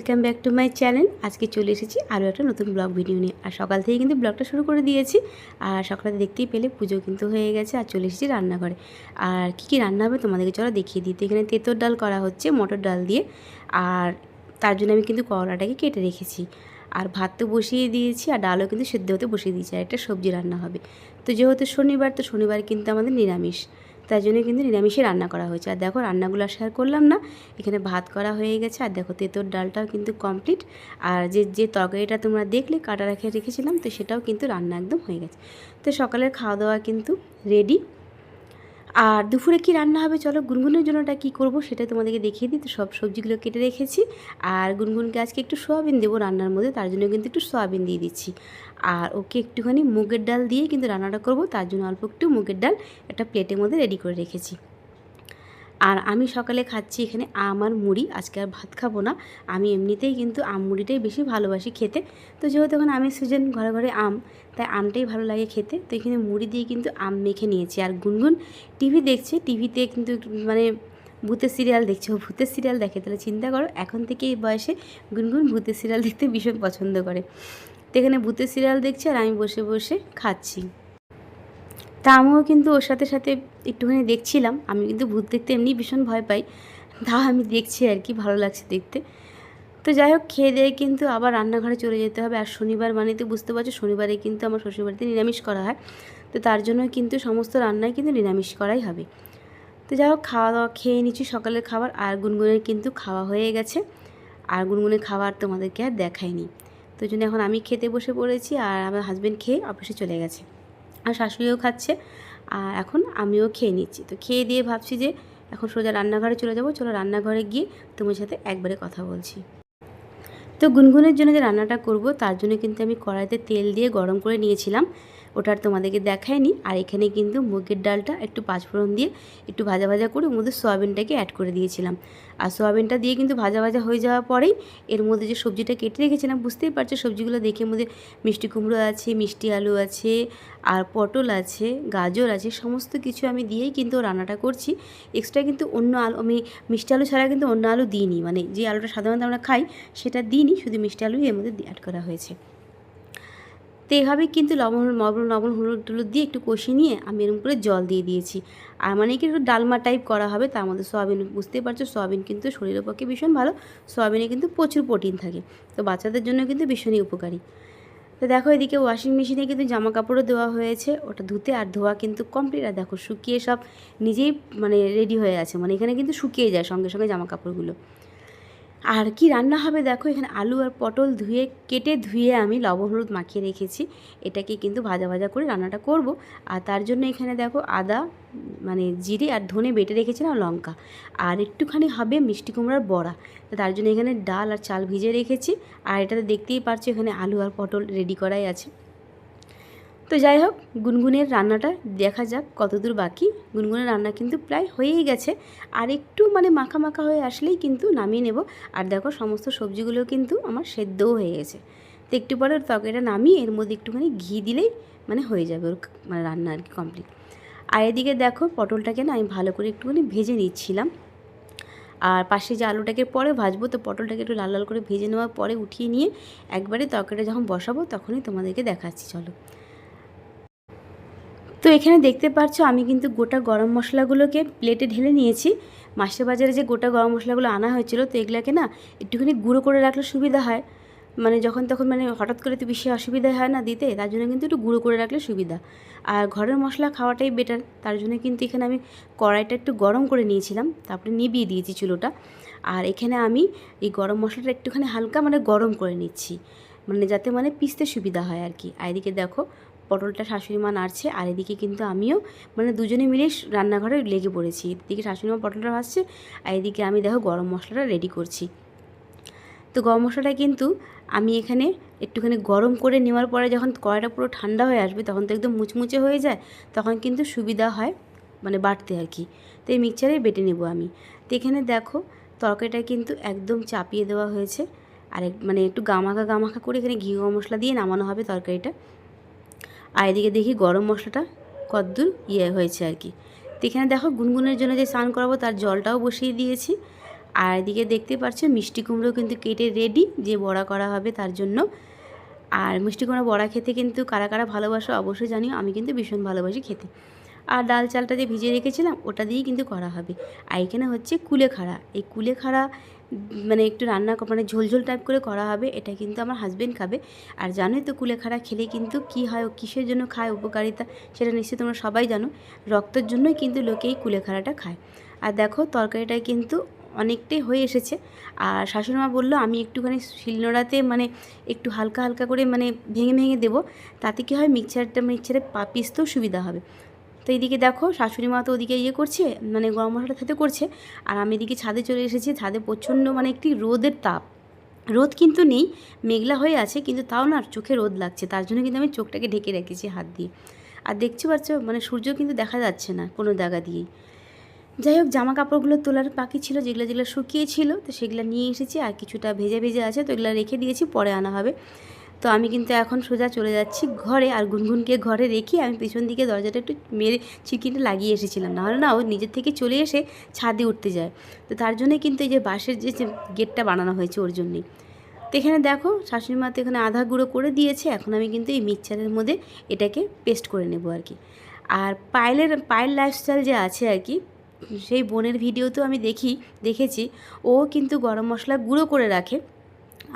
Welcome back to my channel. আজকে চলে এসেছি আরও একটা নতুন ব্লগ ভিডিও নিয়ে। আর সকাল থেকে কিন্তু ব্লগটা শুরু করে দিয়েছি। আর সকালে দেখতেই পেলে পুজো কিন্তু হয়ে গেছে। আর চলে এসেছি রান্নাঘরে। আর কী রান্না হবে তোমাদেরকে চলো দেখিয়ে দিতে। এখানে তেঁতোর ডাল করা হচ্ছে মটর ডাল দিয়ে। আর তার জন্য আমি কিন্তু করলাটাকে কেটে রেখেছি। আর ভাত তো বসিয়ে দিয়েছি, আর ডালও কিন্তু সেদ্ধ হতে বসিয়ে দিয়েছি। আর একটা সবজি রান্না হবে। তো যেহেতু শনিবার, তো শনিবার কিন্তু আমাদের নিরামিষ, তাই জন্য কিন্তু নিরামিষে রান্না করা হয়েছে। আর দেখো রান্নাগুলো শেয়ার করলাম না, এখানে ভাত করা হয়ে গেছে। আর দেখো তেঁতোর ডালটাও কিন্তু কমপ্লিট। আর যে তরকারিটা তোমরা দেখলে কাটা রেখেছিলাম, তো সেটাও কিন্তু রান্না একদম হয়ে গেছে। তো সকালের খাওয়া দাওয়া কিন্তু রেডি। আর দুপুরে কি রান্না হবে চলো, গুনগুনের জন্যটা কি করব সেটা তোমাদেরকে দেখিয়ে দিই। তো সব সবজিগুলো কেটে রেখেছি। আর গুনগুনকে আজকে একটু সয়াবিন দেবো রান্নার মধ্যে, তার জন্য কিন্তু একটু সয়াবিন দিয়ে দিচ্ছি। আর ওকে একটুখানি মুগের ডাল দিয়ে কিন্তু রান্নাটা করব, তার জন্য অল্প একটু মুগের ডাল একটা প্লেটের মধ্যে রেডি করে রেখেছি। আর আমি সকালে খাচ্ছি এখানে আম আর মুড়ি। আজকে আর ভাত খাবো না। আমি এমনিতেই কিন্তু আম মুড়িটাই বেশি ভালোবাসি খেতে। তো যেহেতু এখন আমের সিজন, ঘরে ঘরে আম, তাই আমটাই ভালো লাগে খেতে। তো এখানে মুড়ি দিয়ে কিন্তু আম মেখে নিয়েছি। আর গুনগুন টিভি দেখছে, টিভিতে কিন্তু মানে ভূতের সিরিয়াল দেখছে। ও ভূতের সিরিয়াল দেখে, তাহলে চিন্তা করো এখন থেকে এই বয়সে গুনগুন ভূতের সিরিয়াল দেখতে ভীষণ পছন্দ করে। তো এখানে ভূতের সিরিয়াল দেখছে আর আমি বসে বসে খাচ্ছি। তা আমিও কিন্তু ওর সাথে সাথে একটুখানি দেখছিলাম। আমি কিন্তু ভূত দেখতে এমনি ভীষণ ভয় পাই, তা আমি দেখছি আর কি, ভালো লাগছে দেখতে। তো যাই হোক, খেয়ে দিয়ে কিন্তু আবার রান্নাঘরে চলে যেতে হবে। আর শনিবার মানে তো বুঝতে পারছো, শনিবারে কিন্তু আমার শ্বশুরবাড়িতে নিরামিষ করা হয়। তো তার জন্য কিন্তু সমস্ত রান্নাই কিন্তু নিরামিষ করাই হবে। তো যাই হোক, খাওয়া দাওয়া খেয়ে নিচ্ছি সকালের খাবার। আর গুনগুনের কিন্তু খাওয়া হয়ে গেছে। আর গুনগুনের খাবার তোমাদেরকে আর দেখাইনি। তো জন্য এখন আমি খেতে বসে পড়েছি। আর আমার হাজব্যান্ড খেয়ে অফিসে চলে গেছে। আর শাশুড়িও খাচ্ছে। আর এখন আমিও খেয়ে নিচ্ছি। তো খেয়ে দিয়ে ভাবছি যে এখন সোজা রান্নাঘরে চলে যাব। চলো রান্নাঘরে গিয়ে তোমার সাথে একবারে কথা বলছি। তো গুনগুনের জন্য যে রান্নাটা করব, তার জন্য কিন্তু আমি কড়াইতে তেল দিয়ে গরম করে নিয়েছিলাম। ওটা আর তোমাদেরকে দেখাইনি। আর এখানে কিন্তু মুগের ডালটা একটু পাঁচফোড়ন দিয়ে একটু ভাজা ভাজা করে ওর মধ্যে সয়াবিনটাকে অ্যাড করে দিয়েছিলাম। আর সয়াবিনটা দিয়ে কিন্তু ভাজা ভাজা হয়ে যাওয়ার পরেই এর মধ্যে যে সবজিটা কেটে রেখেছিলাম, বুঝতেই পারছো সবজিগুলো দেখে, মধ্যে মিষ্টি কুমড়ো আছে, মিষ্টি আলু আছে, আর পটল আছে, গাজর আছে, সমস্ত কিছু আমি দিয়েই কিন্তু রান্নাটা করছি। এক্সট্রা কিন্তু অন্য আলু আমি মিষ্টি আলু ছাড়া কিন্তু অন্য আলু দিইনি, মানে যে আলুটা সাধারণত আমরা খাই সেটা দিইনি, শুধু মিষ্টি আলুই এর মধ্যে অ্যাড করা হয়েছে। তো এইভাবেই কিন্তু লবণ হলুদ টলুদ দিয়ে একটু কষিয়ে নিয়ে আমি এরকম করে জল দিয়ে দিয়েছি। আর মানে কি একটু ডালমা টাইপ করা হবে, তার মধ্যে সয়াবিন, বুঝতেই পারছো সয়াবিন কিন্তু শরীরের পক্ষে ভীষণ ভালো। সয়াবিনে কিন্তু প্রচুর প্রোটিন থাকে, তো বাচ্চাদের জন্য কিন্তু ভীষণই উপকারী। তো দেখো এদিকে ওয়াশিং মেশিনে কিন্তু জামা কাপড়ও দেওয়া হয়েছে, ওটা ধুতে আর ধোয়া কিন্তু কমপ্লিট। আর দেখো শুকিয়ে সব নিজেই মানে রেডি হয়ে আছে, মানে এখানে কিন্তু শুকিয়ে যায় সঙ্গে সঙ্গে জামা কাপড়গুলো। আর কি রান্না হবে দেখো, এখানে আলু আর পটল কেটে ধুয়ে আমি লবণ হলুদ মাখিয়ে রেখেছি। এটাকে কিন্তু ভাজা ভাজা করে রান্নাটা করব। আর তার জন্য এখানে দেখো আদা, মানে জিরে আর ধনে বেটে রেখেছিলাম, লঙ্কা, আর একটুখানি হবে মিষ্টি কুমড়ার বড়া। তো তার জন্য এখানে ডাল আর চাল ভিজে রেখেছি। আর এটাতে দেখতেই পারছো এখানে আলু আর পটল রেডি করাই আছে। তো যাই হোক, গুনগুনের রান্নাটা দেখা যাক কতদূর বাকি। গুনগুনের রান্না কিন্তু প্রায় হয়েই গেছে। আর একটু মানে মাখা মাখা হয়ে আসলেই কিন্তু নামিয়ে নেব। আর দেখো সমস্ত সবজিগুলো কিন্তু আমার সেদ্ধও হয়ে গেছে। তো একটু পরে তরকারিটা নামিয়ে এর মধ্যে একটুখানি ঘি দিলেই মানে হয়ে যাবে ওর মানে রান্না আর কি কমপ্লিট। আর এদিকে দেখো পটলটাকে না আমি ভালো করে একটুখানি ভেজে নিচ্ছিলাম। আর পাশে যে আলুটাকে পরে ভাজবো, তো পটলটাকে একটু লাল লাল করে ভেজে নেওয়ার পরে উঠিয়ে নিয়ে একবারে তরকারিটা যখন বসাবো তখনই তোমাদেরকে দেখাচ্ছি চলো। তো এখানে দেখতে পাচ্ছ আমি কিন্তু গোটা গরম মশলাগুলোকে প্লেটে ঢেলে নিয়েছি। মাসের বাজারে যে গোটা গরম মশলাগুলো আনা হয়েছিল, তো এগুলোকে না একটুখানি গুঁড়ো করে রাখলে সুবিধা হয়। মানে যখন তখন মানে হঠাৎ করে তো বেশি অসুবিধা হয় না দিতে, তার জন্য কিন্তু একটু গুঁড়ো করে রাখলে সুবিধা। আর ঘরের মশলা খাওয়াটাই বেটার, তার জন্য কিন্তু এখানে আমি কড়াইটা একটু গরম করে নিয়েছিলাম, তারপরে নিভিয়ে দিয়েছি চুলোটা। আর এখানে আমি এই গরম মশলাটা একটুখানি হালকা মানে গরম করে নিচ্ছি, মানে যাতে মানে পিষতে সুবিধা হয় আর কি। আর এদিকে দেখো পটলটা শাশুড়ি মা নাড়ছে, আর এদিকে কিন্তু আমিও মানে দুজনে মিলে রান্নাঘরে লেগে পড়েছি। এদিকে শাশুড়ি মা পটলটা ভাজছে, আর এদিকে আমি দেখো গরম মশলাটা রেডি করছি। তো গরম মশলাটা কিন্তু আমি এখানে একটুখানি গরম করে নেওয়ার পরে যখন কড়াইটা পুরো ঠান্ডা হয়ে আসবে, তখন তো একদম মুচমুচে হয়ে যায়, তখন কিন্তু সুবিধা হয় মানে বাটতে আর কি। তো এই মিক্সচারেই বেটে নেব আমি। তো এখানে দেখো তরকারিটা কিন্তু একদম চাপিয়ে দেওয়া হয়েছে। আর মানে একটু গামাখা গামাখা করে এখানে ঘি গরম মশলা দিয়ে নামানো হবে তরকারিটা। আর এদিকে দেখি গরম মশলাটা কতদূর হয়েছে আর কি। তো এখানে দেখো গুনগুনের জন্য যে স্নান করাবো তার জলটাও বসিয়ে দিয়েছি। আর এদিকে দেখতে পাচ্ছ মিষ্টি কুমড়ো কিন্তু কেটে রেডি, যে বড়া করা হবে তার জন্য। আর মিষ্টি কুমড়ো বড়া খেতে কিন্তু কারা কারা ভালোবাসো অবশ্যই জানিও, আমি কিন্তু ভীষণ ভালোবাসি খেতে। আর ডাল চালটা যে ভিজিয়ে রেখেছিলাম ওটা দিয়েই কিন্তু করা হবে। আর এখানে হচ্ছে কুলেখাড়া, এই কুলেখাড়া মানে একটু রান্না মানে ঝোলঝোল টাইপ করে করা হবে। এটা কিন্তু আমার হাজব্যান্ড খাবে। আর জানোই তো কুলেখাড়া খেলে কিন্তু কী হয়, কিসের জন্য খায়, উপকারিতা সেটা নিশ্চয়ই তোমরা সবাই জানো। রক্তের জন্যই কিন্তু লোকে এই কুলেখাড়াটা খায়। আর দেখো তরকারিটা কিন্তু অনেকটাই হয়ে এসেছে। আর শাশুড়িমা বললো আমি একটুখানি শিলনোড়াতে মানে একটু হালকা হালকা করে মানে ভেঙে ভেঙে দেবো, তাতে কী হয় মিক্সচারে পিসতেও সুবিধা হবে। তো এইদিকে দেখো শাশুড়ি মা তো ওদিকে করছে, মানে গরম মশলাটা খেতে করছে। আর আমি এদিকে ছাদে চলে এসেছি। ছাদে প্রচণ্ড মানে একটি রোদের তাপ, রোদ কিন্তু নেই, মেঘলা হয়ে আছে, কিন্তু তাও না চোখে রোদ লাগছে। তার জন্য কিন্তু আমি চোখটাকে ঢেকে রেখেছি হাত দিয়ে। আর দেখতে পাচ্ছ মানে সূর্য কিন্তু দেখা যাচ্ছে না কোনো জায়গা দিয়েই। যাই হোক, জামা কাপড়গুলো তোলার বাকি ছিল, যেগুলো যেগুলো শুকিয়েছিল তো সেগুলো নিয়ে এসেছি। আর কিছুটা ভেজে ভেজে আছে, তো এগুলো রেখে দিয়েছি, পরে আনা হবে। তো আমি কিন্তু এখন সোজা চলে যাচ্ছি ঘরে। আর গুনগুনকে ঘরে রেখে আমি পিছন দিকে দরজাটা একটু মেরে ছিটকিটা লাগিয়ে এসেছিলাম, নাহলে না ও নিজের থেকে চলে এসে ছাদে উঠতে যায়। তো তার জন্যই কিন্তু এই যে বাঁশের যে গেটটা বানানো হয়েছে ওর জন্যই। তো এখানে দেখো শাশুড়ি মা তো এখানে আধা গুঁড়ো করে দিয়েছে। এখন আমি কিন্তু এই মিক্সচারের মধ্যে এটাকে পেস্ট করে নেব আর কি। আর পায়েল লাইফস্টাইল যে আছে আর কি, সেই বোনের ভিডিওতেও আমি দেখেছি ও কিন্তু গরম মশলা গুঁড়ো করে রাখে।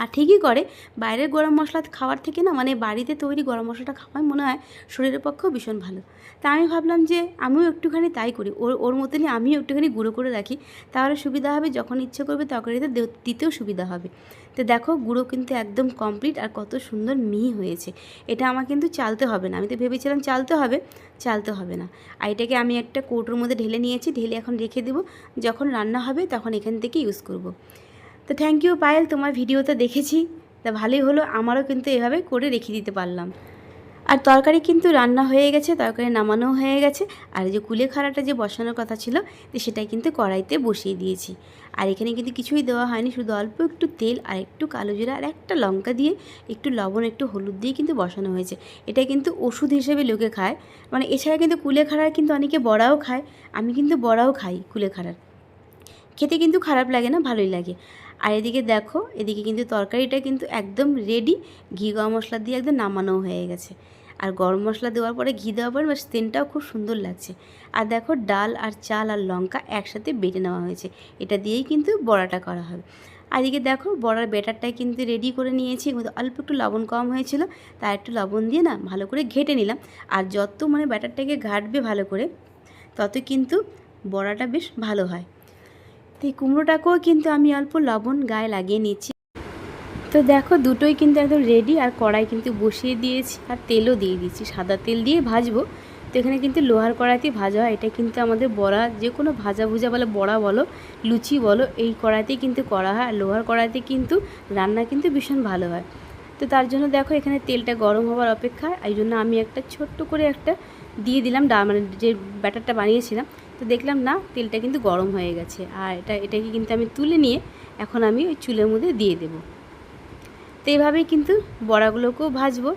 আর ঠিকই করে, বাইরের গরম মশলা খাওয়ার থেকে না মানে বাড়িতে তৈরি গরম মশলাটা খাওয়াই মনে হয় শরীরের পক্ষেও ভীষণ ভালো। তা আমি ভাবলাম যে আমিও একটুখানি তাই করি, ওর মতনই আমিও একটুখানি গুঁড়ো করে রাখি, তাহলে সুবিধা হবে, যখন ইচ্ছে করবে তরকারিতে দিতেও সুবিধা হবে। তো দেখো গুঁড়ো কিন্তু একদম কমপ্লিট, আর কত সুন্দর মিহি হয়েছে। এটা আমার কিন্তু চালতে হবে না, আমি তো ভেবেছিলাম চালতে হবে না। আর এটাকে আমি একটা কৌটোর মধ্যে ঢেলে নিয়েছি, ঢেলে এখন রেখে দেবো, যখন রান্না হবে তখন এখান থেকে ইউজ করব। তো থ্যাংক ইউ পায়েল, তোমার ভিডিওটা দেখেছি, তা ভালোই হলো, আমারও কিন্তু এভাবে করে রেখে দিতে পারলাম। আর তরকারি কিন্তু রান্না হয়ে গেছে, তরকারি নামানোও হয়ে গেছে। আর এই যে কুলেখাড়াটা যে বসানোর কথা ছিল তো সেটাই কিন্তু কড়াইতে বসিয়ে দিয়েছি। আর এখানে কিন্তু কিছুই দেওয়া হয়নি, শুধু অল্প একটু তেল আর একটু কালো জিরা আর একটা লঙ্কা দিয়ে একটু লবণ একটু হলুদ দিয়ে কিন্তু বসানো হয়েছে। এটা কিন্তু ওষুধ হিসেবে লোকে খায়, মানে এছাড়া কিন্তু কুলেখাড়ার কিন্তু অনেকে বড়াও খায়, আমি কিন্তু বড়াও খাই কুলেখাড়ার, খেতে কিন্তু খারাপ লাগে না, ভালোই লাগে। আর এদিকে দেখো, এদিকে কিন্তু তরকারিটা কিন্তু একদম রেডি, ঘি গরম মশলা দিয়ে একদম নামানো হয়ে গেছে। আর গরম মশলা দেওয়ার পরে ঘি দেওয়ার পরে বেশ সেন্টটাও খুব সুন্দর লাগছে। আর দেখো ডাল আর চাল আর লঙ্কা একসাথে বেটে নেওয়া হয়েছে, এটা দিয়েই কিন্তু বড়াটা করা হবে। আর এদিকে দেখো বড়ার ব্যাটারটাই কিন্তু রেডি করে নিয়েছি, কিন্তু অল্প একটু লবণ কম হয়েছিল, তাই একটু লবণ দিয়ে না ভালো করে ঘেটে নিলাম। আর যত মানে ব্যাটারটাকে ঘাটবে ভালো করে, তত কিন্তু বড়াটা বেশ ভালো হয়। তো এই কুমড়োটাকেও কিন্তু আমি অল্প লবণ গায়ে লাগিয়ে নিচ্ছি। তো দেখো দুটোই কিন্তু একদম রেডি। আর কড়াই কিন্তু বসিয়ে দিয়েছি, আর তেলও দিয়ে দিয়েছি, সাদা তেল দিয়ে ভাজবো। তো এখানে কিন্তু লোহার কড়াইতেই ভাজা হয়, এটা কিন্তু আমাদের বড়া যে কোনো ভাজা ভুজা বলো, বড়া বলো, লুচি বলো, এই কড়াইতেই কিন্তু করা হয়। আর লোহার কড়াইতে কিন্তু রান্না কিন্তু ভীষণ ভালো হয়। তো তার জন্য দেখো এখানে তেলটা গরম হওয়ার অপেক্ষায়, এই জন্য আমি একটা ছোট্ট করে একটা দিয়ে দিলাম মানে যে ব্যাটারটা বানিয়েছিলাম। তো দেখলাম না তেলটা কিন্তু গরম হয়ে গেছে। আর এটাকে কিন্তু আমি তুলে নিয়ে এখন আমি ওই চুলের মধ্যে দিয়ে দেবো। তো এইভাবেই কিন্তু বড়াগুলোকেও ভাজবো।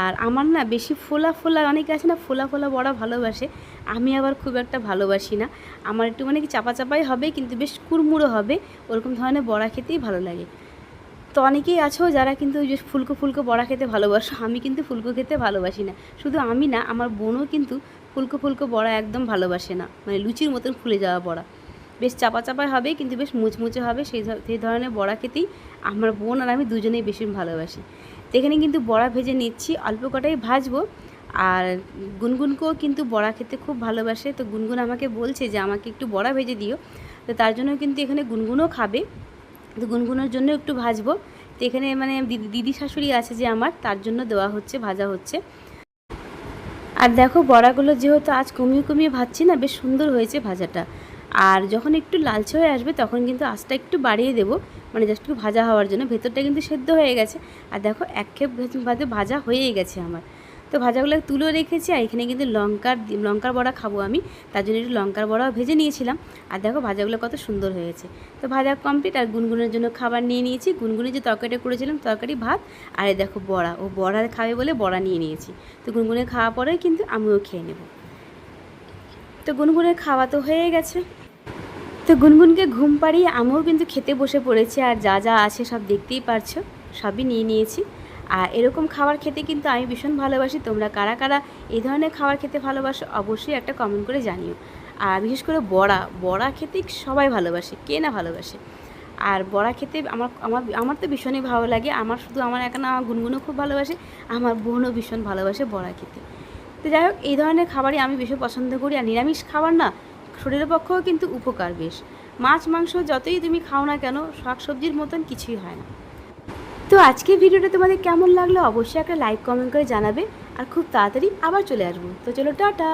আর আমার না বেশি ফোলা অনেকে আছে না ফোলা বড়া ভালোবাসে, আমি আবার খুব একটা ভালোবাসি না। আমার একটু মানে কি চাপা চাপাই হবে, কিন্তু বেশ কুড়মুড়ো হবে, ওরকম ধরনের বড়া খেতেই ভালো লাগে। তো অনেকেই আছো যারা কিন্তু ওই যে ফুলকো বড়া খেতে ভালোবাসো, আমি কিন্তু ফুলকো খেতে ভালোবাসি না। শুধু আমি না, আমার বোনও কিন্তু ফুলকো বড়া একদম ভালোবাসে না, মানে লুচির মতন ফুলে যাওয়া বড়া, বেশ চাপা হবে কিন্তু বেশ মুচমুচে হবে, সেই ধরনের বড়া খেতেই আমার বোন আর আমি দুজনেই বেশি ভালোবাসি। তো এখানে কিন্তু বড়া ভেজে নিচ্ছি, অল্প কটাই ভাজবো। আর গুনগুনকেও কিন্তু বড়া খেতে খুব ভালোবাসে, তো গুনগুন আমাকে বলছে যে আমাকে একটু বড়া ভেজে দিও, তো তার জন্য কিন্তু এখানে গুনগুনও খাবে, তো গুনগুনের জন্য একটু ভাজবো। তো এখানে মানে দিদি শাশুড়ি আছে যে আমার, তার জন্য দেওয়া হচ্ছে, ভাজা হচ্ছে। আর দেখো বড়াগুলো যেহেতু আজ কমিয়ে ভাজছি না, বেশ সুন্দর হয়েছে ভাজাটা। আর যখন একটু লালচে হয়ে আসবে তখন কিন্তু আঁচটা একটু বাড়িয়ে দেবো, মানে জাস্ট একটু ভাজা হওয়ার জন্য। ভেতরটা কিন্তু সেদ্ধ হয়ে গেছে। আর দেখো এক খেপ ভাজা হয়েই গেছে আমার। তো ভাজাগুলো তুলে রেখেছি। আর এখানে কিন্তু লঙ্কার বড়া খাবো আমি, তার জন্য একটু লঙ্কার বড়াও ভেজে নিয়েছিলাম। আর দেখো ভাজাগুলো কত সুন্দর হয়েছে। তো ভাজা কমপ্লিট। আর গুনগুনের জন্য খাবার নিয়ে নিয়েছি, গুনগুনের যে তরকারিটা করেছিলাম, তরকারি ভাত। আর এই দেখো বড়া, ও বড়া খাবে বলে বড়া নিয়ে নিয়েছি। তো গুনগুনের খাওয়া পরেই কিন্তু আমিও খেয়ে নেব। তো গুনগুনের খাওয়া তো হয়ে গেছে। তো তো গুনগুনকে ঘুম পাড়িয়ে আমিও কিন্তু খেতে বসে পড়েছি, আর যা যা আছে সব দেখতেই পারছো, সবই নিয়ে নিয়েছি। আর এরকম খাবার খেতে কিন্তু আমি ভীষণ ভালোবাসি। তোমরা কারা কারা এই ধরনের খাবার খেতে ভালোবাসো অবশ্যই একটা কমেন্ট করে জানিও। আর বিশেষ করে বড়া বড়া খেতে সবাই ভালোবাসে, কে না ভালোবাসে। আর বড়া খেতে আমার আমার আমার তো ভীষণই ভালো লাগে। আমার শুধু আমার একা না, আমার গুনগুনও খুব ভালোবাসে, আমার বোনও ভীষণ ভালোবাসে বড়া খেতে। তো যাই হোক, এই ধরনের খাবারই আমি ভীষণ পছন্দ করি। আর নিরামিষ খাবার না শরীরের পক্ষেও কিন্তু উপকার বেশ। মাছ মাংস যতই তুমি খাও না কেন, শাক সবজির মতন কিছুই হয় না। তো আজকের ভিডিওটা তোমাদের কেমন লাগলো অবশ্যই একটা লাইক কমেন্ট করে জানাবে। আর খুব তাড়াতাড়ি আবার চলে আসবো। তো চলো, টাটা।